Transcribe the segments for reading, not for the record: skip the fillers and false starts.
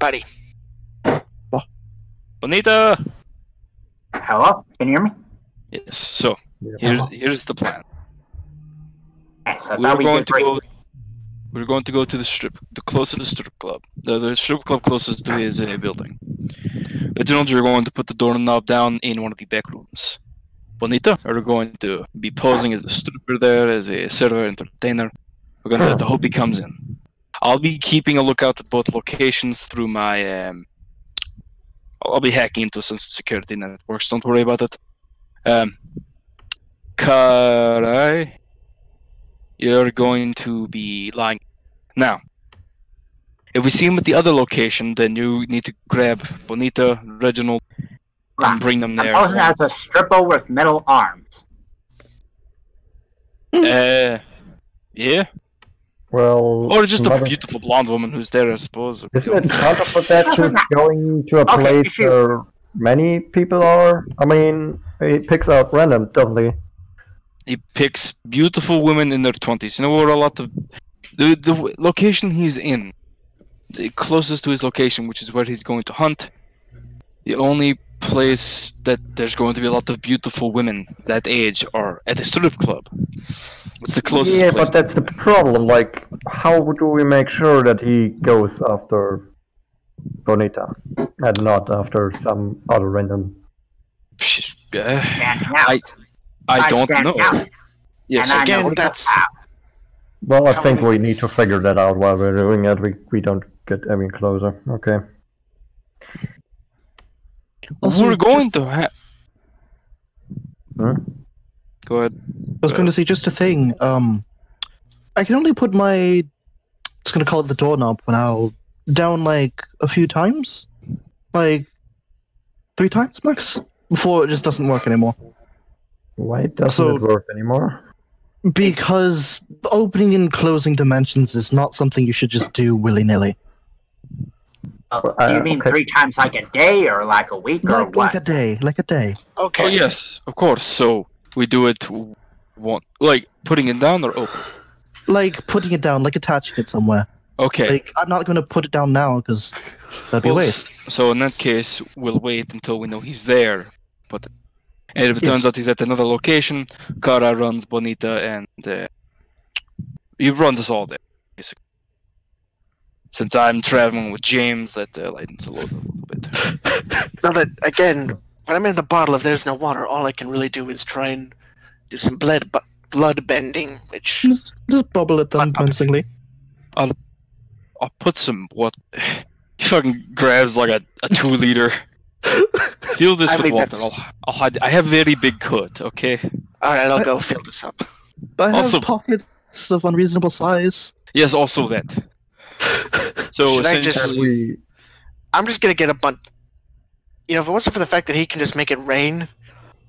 everybody. Bonita! Hello? Can you hear me? Yes, so, here's the plan. Yes, I We're thought we going did to great. We're going to go to the closest strip club. The strip club closest to his building. Reginald, you're going to put the doorknob down in one of the back rooms. Bonita, are going to be posing as a stripper there, as a server entertainer. We're going to have to hope he comes in. I'll be keeping a lookout at both locations through my... I'll be hacking into some security networks, don't worry about it. Karai, you're going to be lying. Now, if we see him at the other location, then you need to grab Bonita, Reginald, and bring them there. I'm posing as a stripper with metal arms. Yeah. Well, Or just a beautiful blonde woman who's there, I suppose. Isn't it counterproductive going to a place where many people are? I mean, he picks out random, doesn't he? He picks beautiful women in their 20s. You know where a lot of... The location he's in, the closest to his location, which is where he's going to hunt, the only place that there's going to be a lot of beautiful women that age are at a strip club. It's the closest place. But that's the problem. Like, how do we make sure that he goes after Bonita and not after some other random? I don't know. Yes, again, that's... Well, I think we need to figure that out while we're doing it. We don't get any closer. Okay. Also, we're going to have... Go ahead. I was going to say, just a thing. I can only put my... Just going to call it the doorknob for now. Down, like, a few times? Like, 3 times, max? Before it just doesn't work anymore. Why doesn't it work anymore? Because opening and closing dimensions is not something you should just do willy-nilly. Do you mean 3 times like a day, or like a week, or what? Like a day. Okay. Oh, yes, of course. So, we do it... Like, putting it down or open? Like, putting it down, like attaching it somewhere. Okay. Like, I'm not going to put it down now, because that'd be a waste. So, in that case, we'll wait until we know he's there. And if it turns out he's at another location, Kara runs Bonita, and he runs us all there, basically. Since I'm traveling with James, that lightens the load a little bit. Now that, again, when I'm in the bottle, if there's no water, all I can really do is try and do some blood bending, which... Just bubble it then, constantly. I'll put some... What? He fucking grabs like a 2-liter... Fill this with water. I'll hide. I have very big cut, okay? Alright, I'll go fill this up. I have pockets of unreasonable size. Yes, also that. So essentially... I'm just gonna get a bunch... You know, if it wasn't for the fact that he can just make it rain,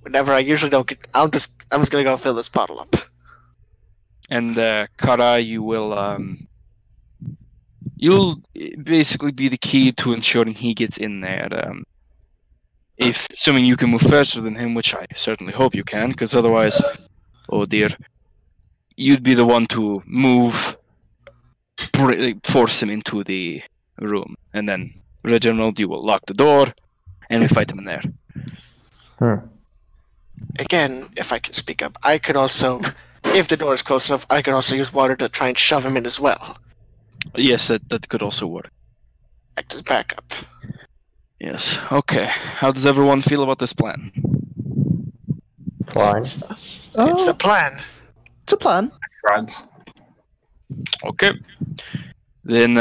whenever I usually don't get... I'm just gonna go fill this bottle up. And, Kara, you will, You'll basically be the key to ensuring he gets in there, assuming you can move faster than him, which I certainly hope you can, because otherwise, oh dear, you'd be the one to move, force him into the room, and then Reginald, you will lock the door, and we fight him in there. Again, if I can speak up, I could also, if the door is close enough, I could also use water to try and shove him in as well. Yes, that could also work. Act as backup. Yes. Okay. How does everyone feel about this plan? Fine. It's a plan. It's a plan. Drugs. Okay. Then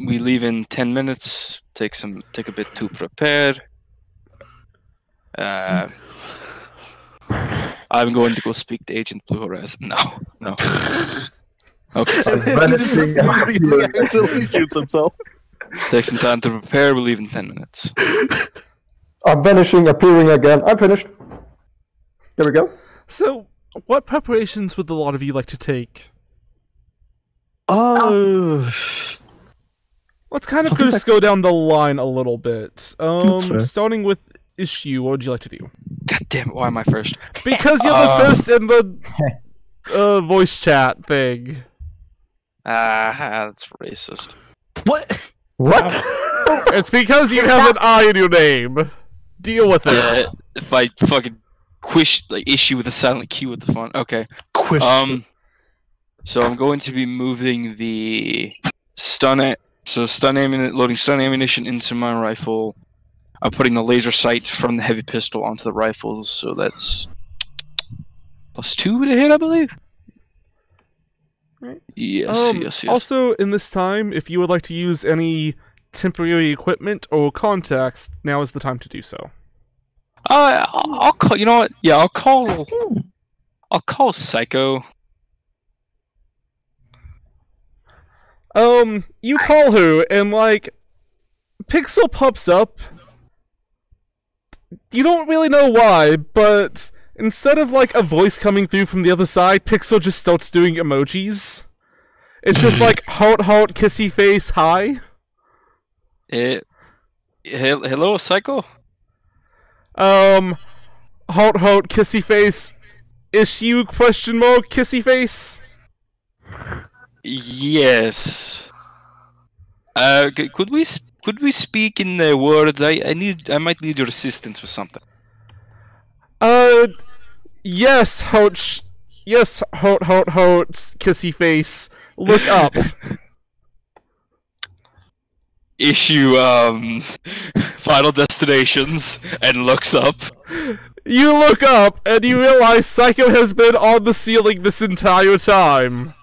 we leave in 10 minutes. Take a bit to prepare. I'm going to go speak to Agent Blue Horizon. No. Okay. Until he shoots himself. Take some time to prepare. We'll leave in 10 minutes. I'm vanishing, appearing again. I'm finished. There we go. So, what preparations would a lot of you like to take? Let's kind of just go down the line a little bit. Starting with Issue, what would you like to do? God damn it, why am I first? Because you're the first in the voice chat thing. That's racist. What? What? It's because you have an I in your name. Deal with it. If I fucking issue with a silent Q at the front. Okay. So I'm going to be moving the loading stun ammunition into my rifle. I'm putting the laser sight from the heavy pistol onto the rifles, so that's +2 to hit, I believe. Right. Yes. Also, in this time, if you would like to use any temporary equipment or contacts, now is the time to do so. I'll call. You know what? Yeah, I'll call Psycho. You call her, and like, Pixel pops up. You don't really know why, but instead of like a voice coming through from the other side, Pixel just starts doing emojis. It's just like heart, kissy face, hi. Hello, Psycho. Heart, kissy face, issue, question mark, kissy face. Yes. Could we speak in words? I might need your assistance with something. Yes, heart, kissy face. Look up. Issue Final Destinations and looks up. You look up and you realize Psycho has been on the ceiling this entire time.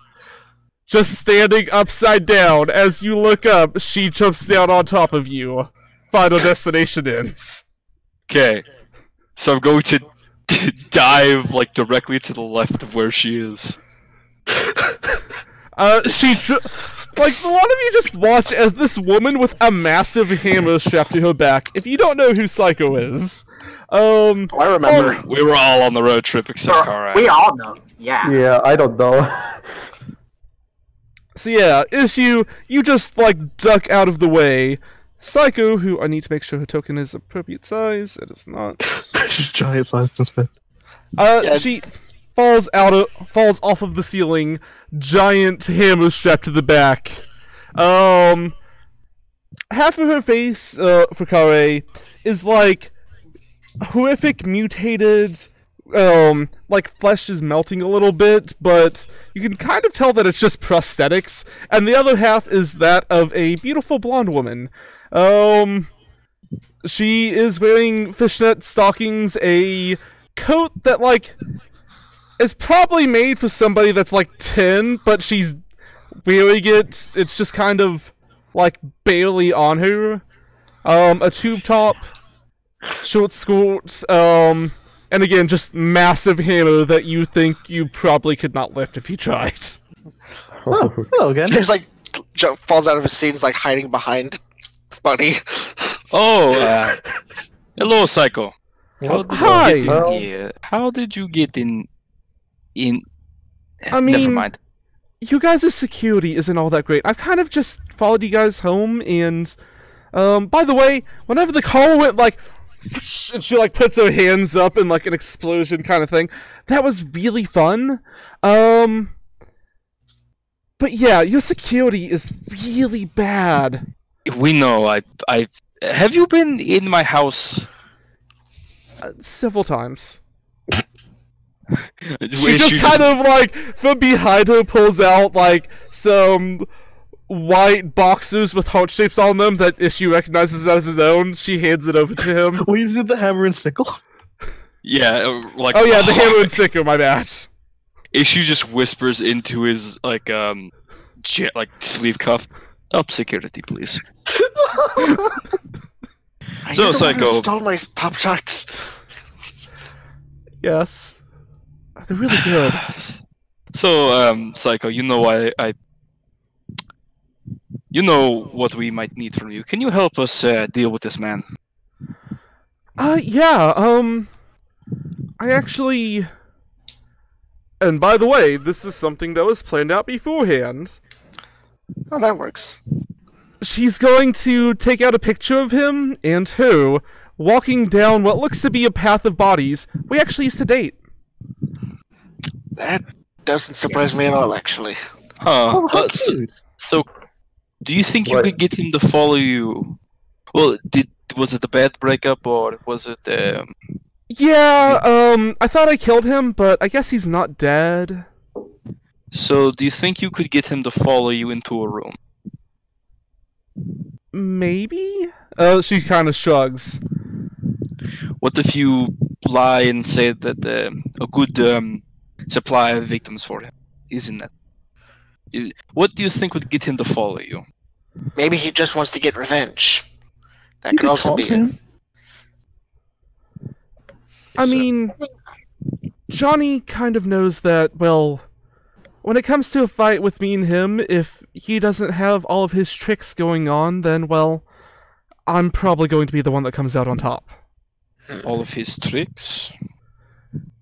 Just standing upside down. As you look up, she jumps down on top of you. Final Destination ends. Okay. So I'm going to dive like directly to the left of where she is. Like, a lot of you just watch as this woman with a massive hammer strapped to her back. If you don't know who Psycho is, I remember. We were all on the road trip except Kara. We all know. Yeah. Yeah, I don't know. So yeah, Issue, you just, like, duck out of the way. Psycho, who I need to make sure her token is appropriate size. It is not. Giant size instead. She falls off of the ceiling, giant hammer strapped to the back. Half of her face, for Kare, is like horrific mutated, like flesh is melting a little bit, but you can kind of tell that it's just prosthetics, and the other half is that of a beautiful blonde woman. She is wearing fishnet stockings, a coat that, like, is probably made for somebody that's, like, 10, but she's wearing it. It's just kind of, like, barely on her. A tube top, short skirt, and again, just massive hammer that you think you probably could not lift if you tried. Oh, hello again. He's like, falls out of his seat, is like hiding behind Bunny. Oh, hello, Psycho. Hi! How did you get in? I mean, never mind. You guys' security isn't all that great. I've kind of just followed you guys home, and by the way, whenever the car went like, and she like puts her hands up in like an explosion kind of thing, that was really fun. But yeah, your security is really bad. We know. I have you been in my house? Several times. She just kind of like from behind her pulls out like some white boxes with heart shapes on them that Issue recognizes as his own. She hands it over to him. We did the hammer and sickle. Yeah, like oh yeah, the hammer and sickle. My bad. Issue just whispers into his like sleeve cuff. Up security, please. So Psycho stole my Pop-Tarts. Yes. They're really good. So, Psycho, you know you know what we might need from you. Can you help us deal with this man? Yeah, I actually... And by the way, this is something that was planned out beforehand. Oh, that works. She's going to take out a picture of him and her walking down what looks to be a path of bodies we actually used to date. That doesn't surprise me at all, actually. Huh. Oh, how cute. So, Do you think you Right. could get him to follow you? Well, was it a bad breakup or was it? Yeah, I thought I killed him, but I guess he's not dead. So, do you think you could get him to follow you into a room? Maybe? She kind of shrugs. What if you lie and say that a good supply of victims for him is in that? What do you think would get him to follow you? Maybe he just wants to get revenge. That You could could also talk be to it. him. I mean, Johnny kind of knows that, well, when it comes to a fight with me and him, if he doesn't have all of his tricks going on, then, well, I'm probably going to be the one that comes out on top. All of his tricks?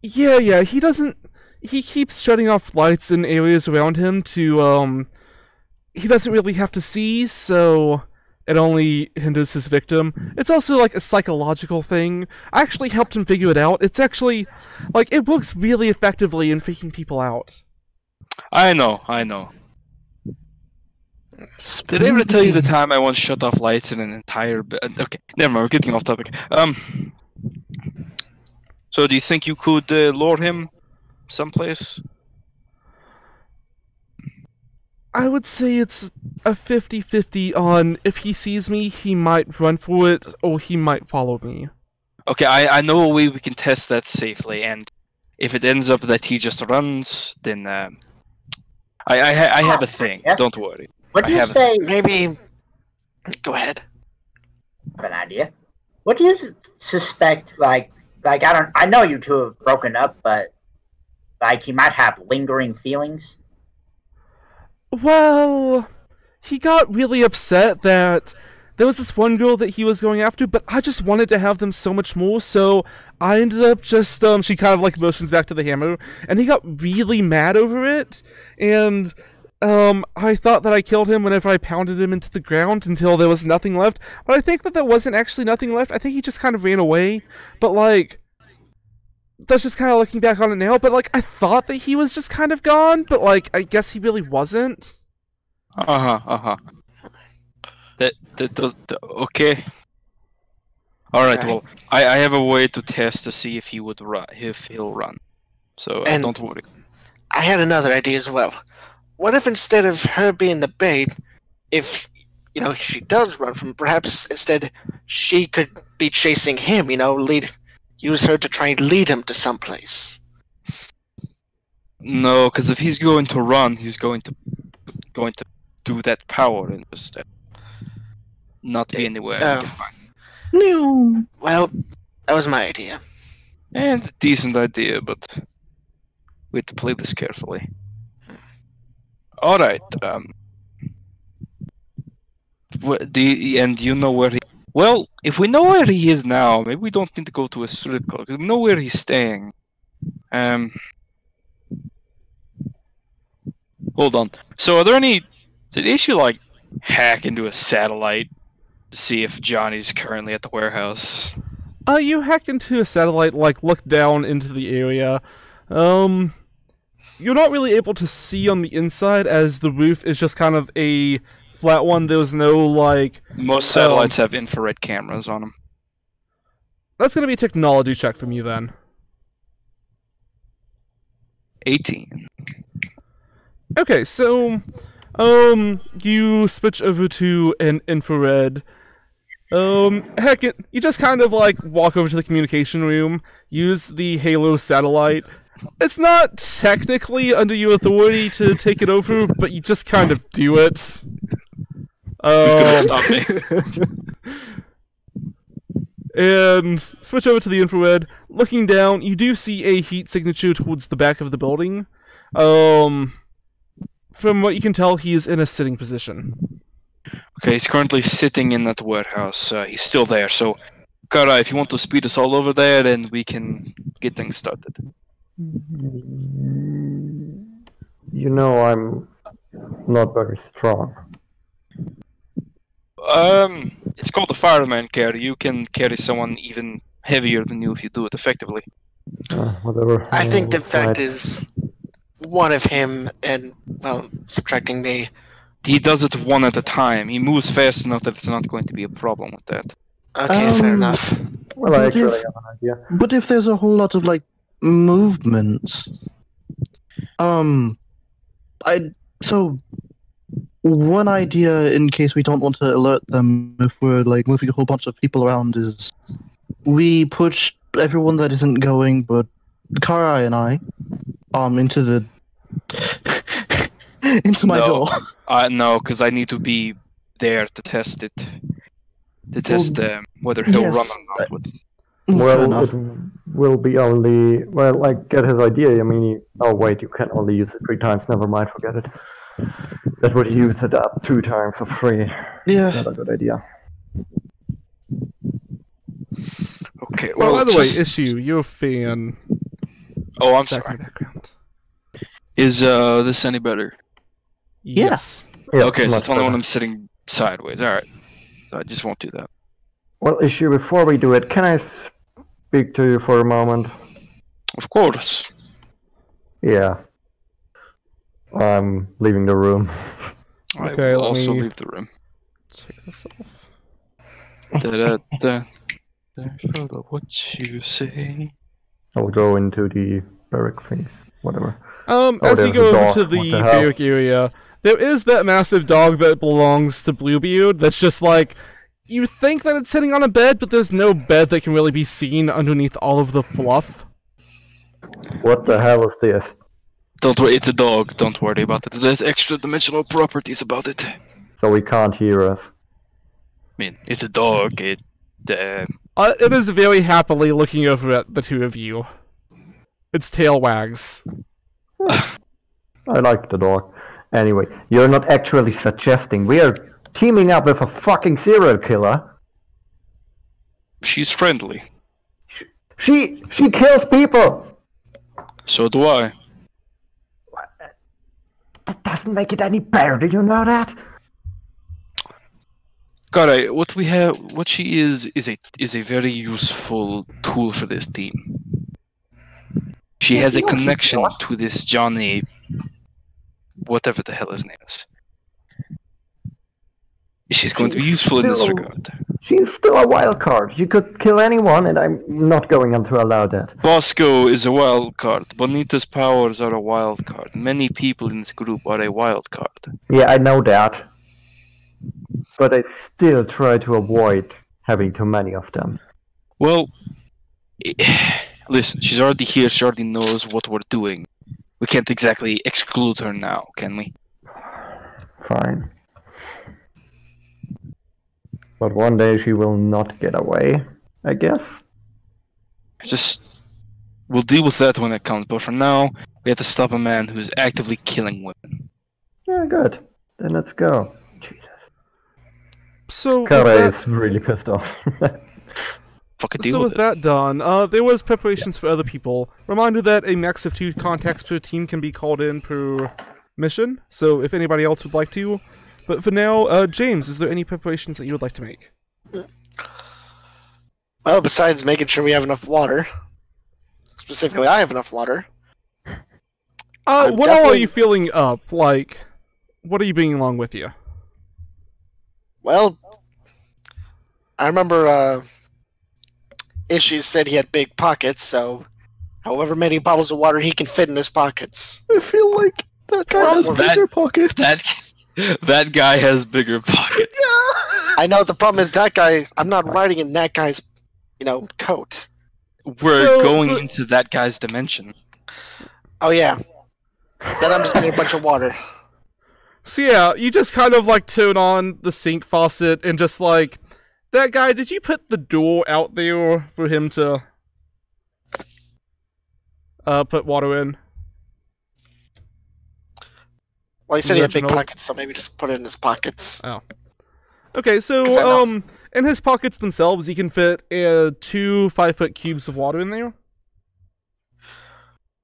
Yeah, he doesn't... He keeps shutting off lights in areas around him to, he doesn't really have to see, so it only hinders his victim. It's also, like, a psychological thing. I actually helped him figure it out. It's actually, like, it works really effectively in freaking people out. I know. Did I ever tell you the time I once shut off lights in an entire... Okay, never mind, we're getting off topic. So do you think you could lure him someplace? I would say it's a 50-50 on if he sees me, he might run for it, or he might follow me. Okay, I know a way we can test that safely, and if it ends up that he just runs, then I have a thing. Yeah. Don't worry. What do I you have a- say? Maybe. Go ahead. I have an idea. What do you suspect? Like I know you two have broken up, but like he might have lingering feelings. Well, he got really upset that there was this one girl that he was going after, but I just wanted to have them so much more, so I ended up just, she kind of like motions back to the hammer, and he got really mad over it, and, I thought that I killed him whenever I pounded him into the ground until there was nothing left, but I think that there wasn't actually nothing left. I think he just kind of ran away, but like, that's just kind of looking back on it now, but like, I thought that he was just kind of gone, but like, I guess he really wasn't. That does... Okay. Alright, Okay. well, I have a way to test to see if he would run, if he'll run. So, And- don't worry. I had another idea as well. What if instead of her being the bait, if she does run from, perhaps instead she could be chasing him. Use her to try and lead him to someplace. No, because if he's going to run, he's going to do that power and just not be anywhere. he Oh. can find. No. Well, that was my idea. And a decent idea, but we have to play this carefully. Alright, and you know where he... Well, if we know where he is now, maybe we don't need to go to a strip club, because we know where he's staying. Hold on. So are there any... Did issue, like, hack into a satellite to see if Johnny's currently at the warehouse? You hacked into a satellite, like, looked down into the area. You're not really able to see on the inside, as the roof is just kind of a flat one. There's no, like... Most satellites have infrared cameras on them. That's gonna be a technology check from you, then. 18. Okay, so... you switch over to an infrared. Heck it, you just kind of, like, walk over to the communication room, use the Halo satellite. It's not technically under your authority to take it over, but you just kind of do it. Who's gonna stop me? And switch over to the infrared. Looking down, you do see a heat signature towards the back of the building. From what you can tell, he is in a sitting position. Okay, he's currently sitting in that warehouse. He's still there, so... Kara, if you want to speed us all over there, then we can get things started. I'm not very strong. It's called the fireman carry. You can carry someone even heavier than you if you do it effectively. Whatever. I think the Right. fact is, one of him and, well, subtracting me, He does it one at a time. He moves fast enough that it's not going to be a problem with that. Okay, fair enough. Well, I But actually if- have an idea. But if there's a whole lot of like movement, so one idea in case we don't want to alert them if we're like moving a whole bunch of people around is we push everyone that isn't going but Karai and I into the into my No. door. No, because I need to be there to test it. To test whether he'll yes, run or not. With... Fair Well, enough. it will be only. Well, I get his idea. I mean, oh wait, you can only use it 3 times. Never mind, forget it. That would use it up 2 times for free. Yeah. Not a good idea. Okay, Well, well, by the way, just- Issue, you're a fan. Oh, I'm Back in sorry. the background. Is this any better? Yes. Yeah, Okay, so much it's only better. when I'm sitting sideways. Alright. I just won't do that. Well, Issue, before we do it, can I speak to you for a moment? Of course. Yeah. I'm leaving the room. I Okay, will let also me- leave the room. Take this off. Da-da-da. What you say? I'll go into the barrack things, whatever. As there's you a go over dog. to What the the hell? barrack area, there is that massive dog that belongs to Bluebeard that's just like, you think that it's sitting on a bed, but there's no bed that can really be seen underneath all of the fluff. What the hell is this? Don't worry, it's a dog. Don't worry about it. There's extra dimensional properties about it. I So he can't hear us. mean, it's a dog. It It is very happily looking over at the two of you. Its tail wags. I like the dog. Anyway, you're not actually suggesting we are teaming up with a fucking serial killer. she's friendly. She kills people. So do I. That doesn't make it any better. Do you know that? Garai, what she is a very useful tool for this team. She has a No, she's connection not. to this Johnny, whatever the hell his name is. She's going to be She's useful in this still- regard. She's still a wild card. She could kill anyone, and I'm not going to allow that. Bosco is a wild card. Bonita's powers are a wild card. Many people in this group are a wild card. Yeah, I know that. But I still try to avoid having too many of them. Well, listen, she's already here. She already knows what we're doing. We can't exactly exclude her now, can we? Fine. But one day she will not get away, I guess. We'll deal with that when it comes. But for now, we have to stop a man who's actively killing women. Yeah, good. Then let's go. Jesus. So, with Kara that, is really pissed off. Fucking deal so with with it. that done, there was preparations for other people. Reminder that a max of 2 contacts per team can be called in per mission, so if anybody else would like to. But for now, James, is there any preparations that you would like to make? Well, besides making sure we have enough water, specifically I have enough water. I'm What all are definitely- you feeling up? Like, what are you bringing along with you? Well, I remember Ishi said he had big pockets, so however many bottles of water he can fit in his pockets. I feel like that guy has That- bigger pockets. That guy has bigger pockets. I know the problem is that guy. I'm not riding in that guy's, coat. We're So, going for- into that guy's dimension. Oh yeah. Then I'm just getting a bunch of water. So yeah, you just kind of like turn on the sink faucet and just like, that guy, did you put the door out there for him to put water in? Well, he said he had big Original. pockets, so maybe just put it in his pockets. Okay, 'Cause I so know- in his pockets themselves, he can fit 2 5-foot cubes of water in there.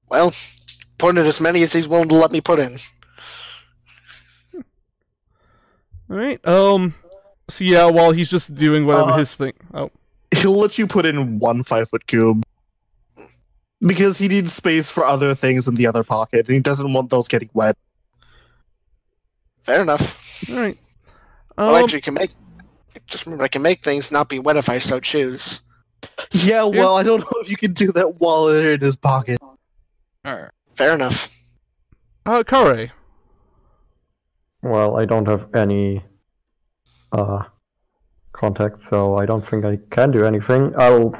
Well, put in as many as he's willing to let me put in. All right. So yeah, while he's just doing whatever his thing. Oh, He'll let you put in 1 5-foot cube. Because he needs space for other things in the other pocket, and he doesn't want those getting wet. Fair enough. All right. Well, actually, you can make. Just remember, I can make things not be wet if I so choose. Yeah, well, I don't know if you can do that while they're in his pocket. Alright. Fair enough. Kare. Well, I don't have any contact, so I don't think I can do anything. I'll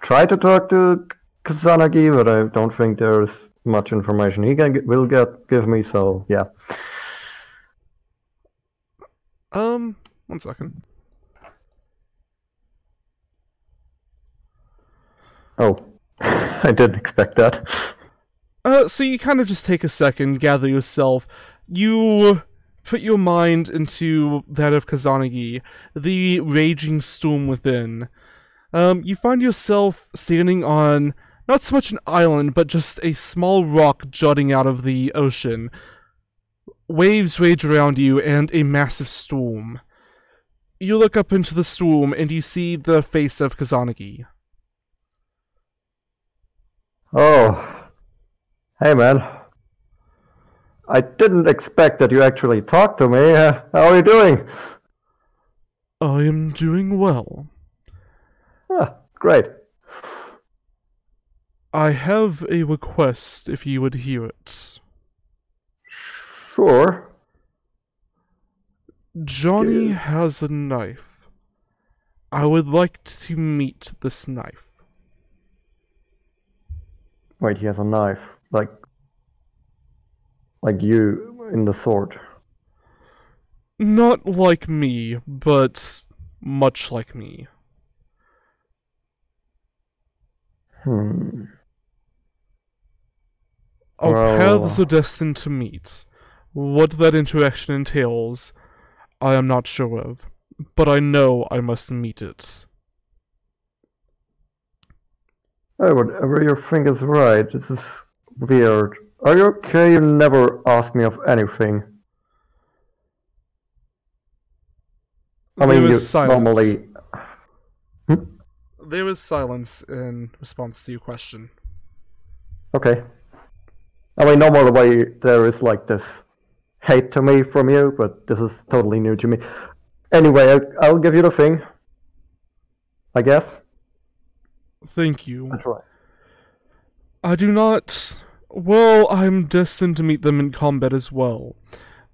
try to talk to Kazanagi, but I don't think there's much information he will give me. So yeah. 1 second. Oh, I didn't expect that. So you kind of just take a second, gather yourself. You put your mind into that of Kazanagi, the raging storm within. You find yourself standing on not so much an island, but just a small rock jutting out of the ocean. Waves rage around you and a massive storm. You look up into the storm and you see the face of Kazanagi. Oh, hey man. I didn't expect that you actually talked to me. How are you doing? I am doing well. Ah, great. I have a request if you would hear it. Sure. Johnny Yeah. has a knife. I would like to meet this knife. Wait, he has a knife. Like you in the sword. Not like me, but much like me. Our paths are destined to meet. What that interaction entails, I am not sure of, but I know I must meet it. Oh, whatever you think is right. This is weird. Are you okay? You never asked me of anything. I There mean, you is silence. normally. There is silence in response to your question. Okay. I mean, normally there is like this hate to me from you, but this is totally new to me. Anyway, I'll give you the thing. I guess. Thank you. That's right. I do not... Well, I'm destined to meet them in combat as well.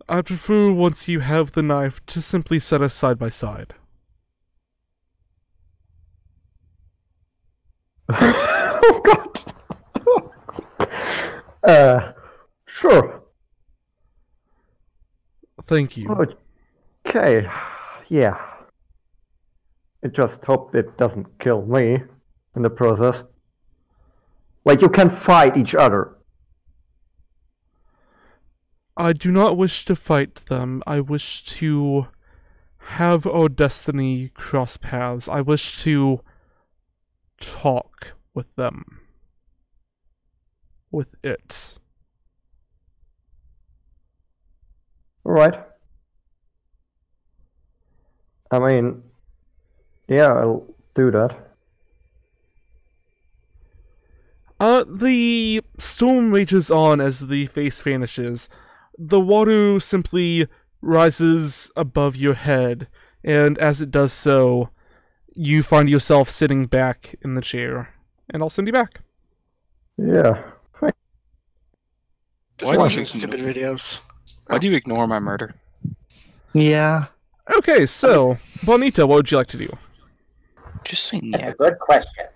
I prefer, once you have the knife, to simply set us side by side. Oh God. Sure. Thank you. Okay. Yeah. I just hope it doesn't kill me in the process. Like, you can fight each other. I do not wish to fight them. I wish to have our destiny cross paths. I wish to talk with them. With it. Alright. I mean, yeah, I'll do that. The storm rages on as the face vanishes. The water simply rises above your head, and as it does so, you find yourself sitting back in the chair. And I'll send you back. Yeah. Just Why watching do you- stupid videos. Why do you ignore my murder? Yeah. Okay, so, Bonita, what would you like to do? Just saying That's yeah. a good question.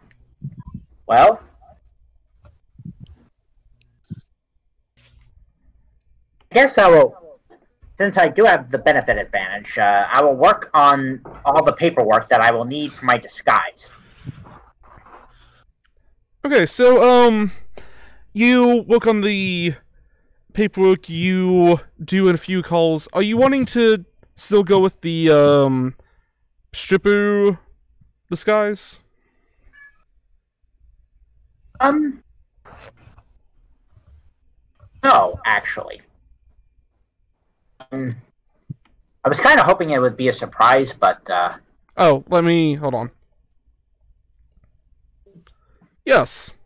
Well, I guess I will, since I do have the benefit advantage, I will work on all the paperwork that I will need for my disguise. Okay, so, you work on the paperwork, you do a few calls. Are you wanting to still go with the, stripper disguise? No, actually. I was kind of hoping it would be a surprise, but, Oh, hold on. Yes.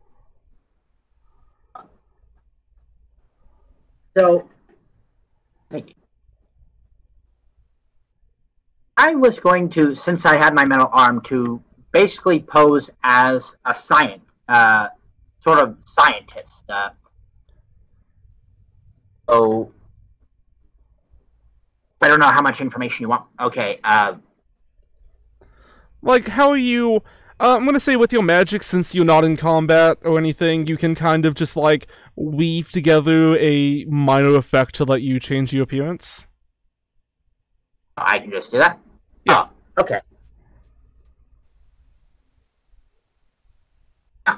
so, I was going to, since I had my metal arm, to basically pose as a sort of scientist. Oh, I don't know how much information you want. Okay. Like, how are you... I'm gonna say with your magic, since you're not in combat or anything, you can kind of just, like, weave together a minor effect to let you change your appearance. I can just do that? Yeah. Oh, okay.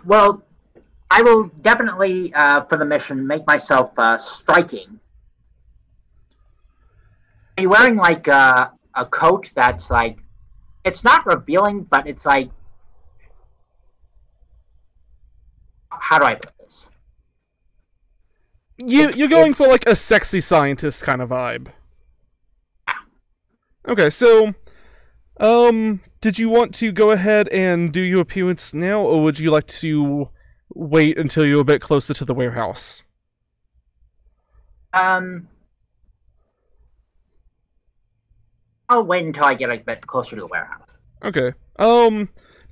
Well, I will definitely, for the mission, make myself striking. Are you wearing, like, a coat that's, like... It's not revealing, but it's, like... How do I put this? You're going for, like, a sexy scientist kind of vibe. Okay, so... did you want to go ahead and do your appearance now, or would you like to wait until you're a bit closer to the warehouse? I'll wait until I get a bit closer to the warehouse. Okay.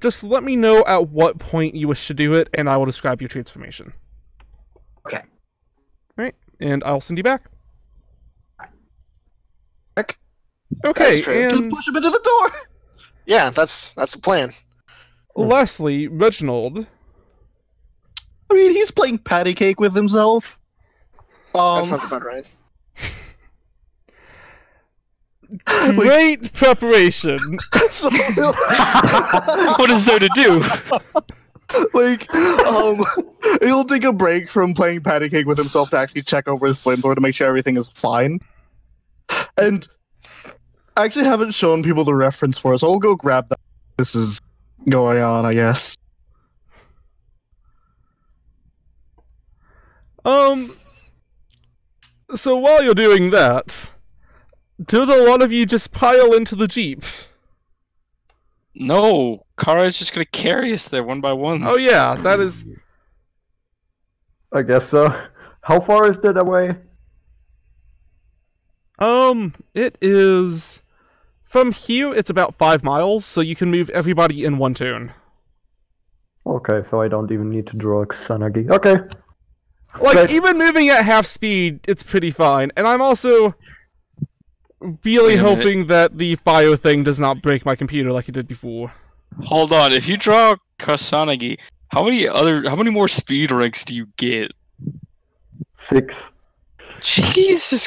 Just let me know at what point you wish to do it, and I will describe your transformation. Okay. Right, and I'll send you back. Heck, Okay, that's true. Just and push him into the door. Yeah, that's the plan. lastly, Reginald. I mean, he's playing patty cake with himself. That sounds about right. Great preparation. So, What is there to do? like, he'll take a break from playing patty cake with himself to actually check over his flamethrower to make sure everything is fine. And I actually haven't shown people the reference for it, so I'll go grab that. This is going on, I guess. So while you're doing that, do the lot of you just pile into the Jeep? No, Kara's just gonna carry us there one by one. Oh yeah, that is... I guess so. How far is that away? It is... From here, it's about 5 miles, so you can move everybody in one turn. Okay, so I don't even need to draw a Kusanagi. Okay. Like, Great. even moving at half speed, it's pretty fine. And I'm also really Wait a minute. hoping that the fire thing does not break my computer like it did before. Hold on, if you draw Kasanagi, how many more speed ranks do you get? 6. Jesus,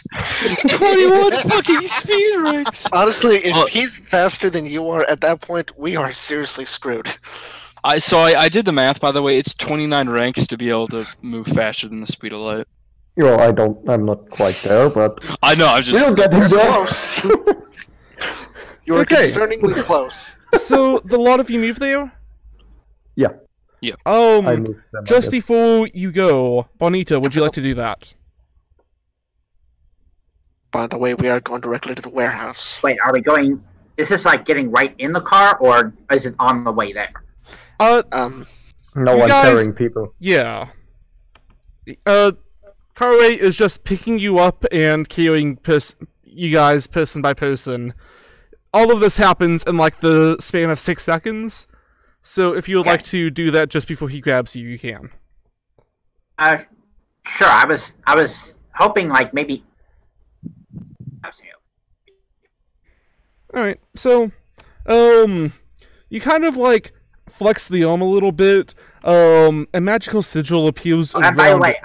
21 fucking speed ranks. Honestly, if Well- he's faster than you are at that point, we are seriously screwed. I did the math, by the way. It's 29 ranks to be able to move faster than the speed of light. Well, I'm not quite there, but I know. I'm we don't just. get You're there. close. You are Okay. concerningly close. So, the lot of you move there? Yeah. Yeah. I moved them. I Just guess. before you go, Bonita, would you like to do that? By the way, we are going directly to the warehouse. Wait, are we going... Is this like getting right in the car, or is it on the way there? No, You I'm guys- carrying people. Yeah. Karuei is just picking you up and carrying you guys person by person. All of this happens in like the span of 6 seconds. So if you would like to do that just before he grabs you, you can. Sure. I was hoping like maybe. Alright, so, you kind of like flex the arm a little bit. A magical sigil appears And around by the way,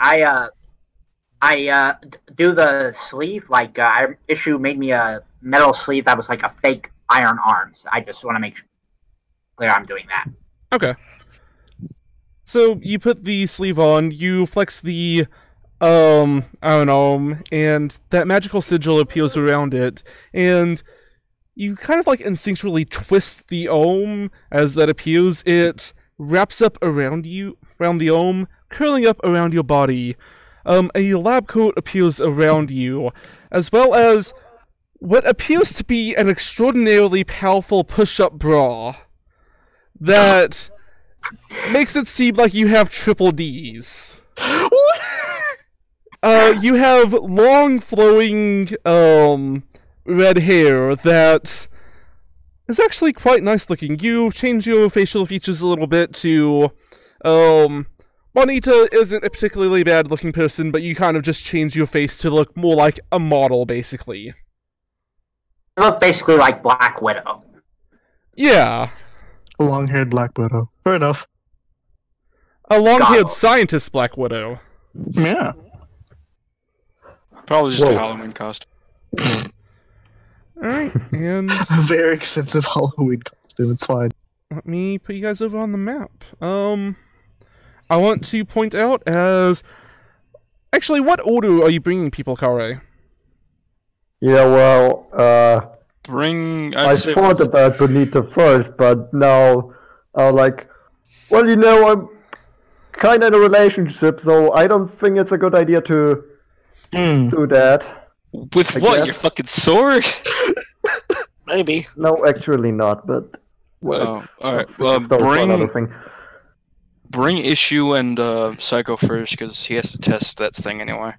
I do the sleeve like Issue made me a metal sleeve that was like a fake iron arms. I just want to make clear I'm doing that. Okay. So you put the sleeve on, you flex the iron arm, and that magical sigil appears around it, and you kind of like instinctually twist the arm as that appears. It wraps up around you, around the arm, curling up around your body. A lab coat appears around you, as well as what appears to be an extraordinarily powerful push-up bra that makes it seem like you have triple Ds. You have long flowing red hair that is actually quite nice looking. You change your facial features a little bit to, Bonita isn't a particularly bad looking person, but you kind of just change your face to look more like a model, basically. I look basically like Black Widow. Yeah. A long-haired Black Widow. Fair enough. A long-haired Goggles. scientist Black Widow. Yeah. Probably just a Whoa. Halloween costume. Alright, and A very expensive Halloween costume. It's fine. let me put you guys over on the map. I want to point out as... Actually, what order are you bringing people, Kare? Yeah, well, Bring. I I'd say. thought about Bonita first, but now I'm like, well, I'm kind of in a relationship, so I don't think it's a good idea to do that. With I what? guess. Your fucking sword? Maybe. No, actually not, but... Oh, alright. it's another thing. Bring Issue and Psycho first, because he has to test that thing anyway.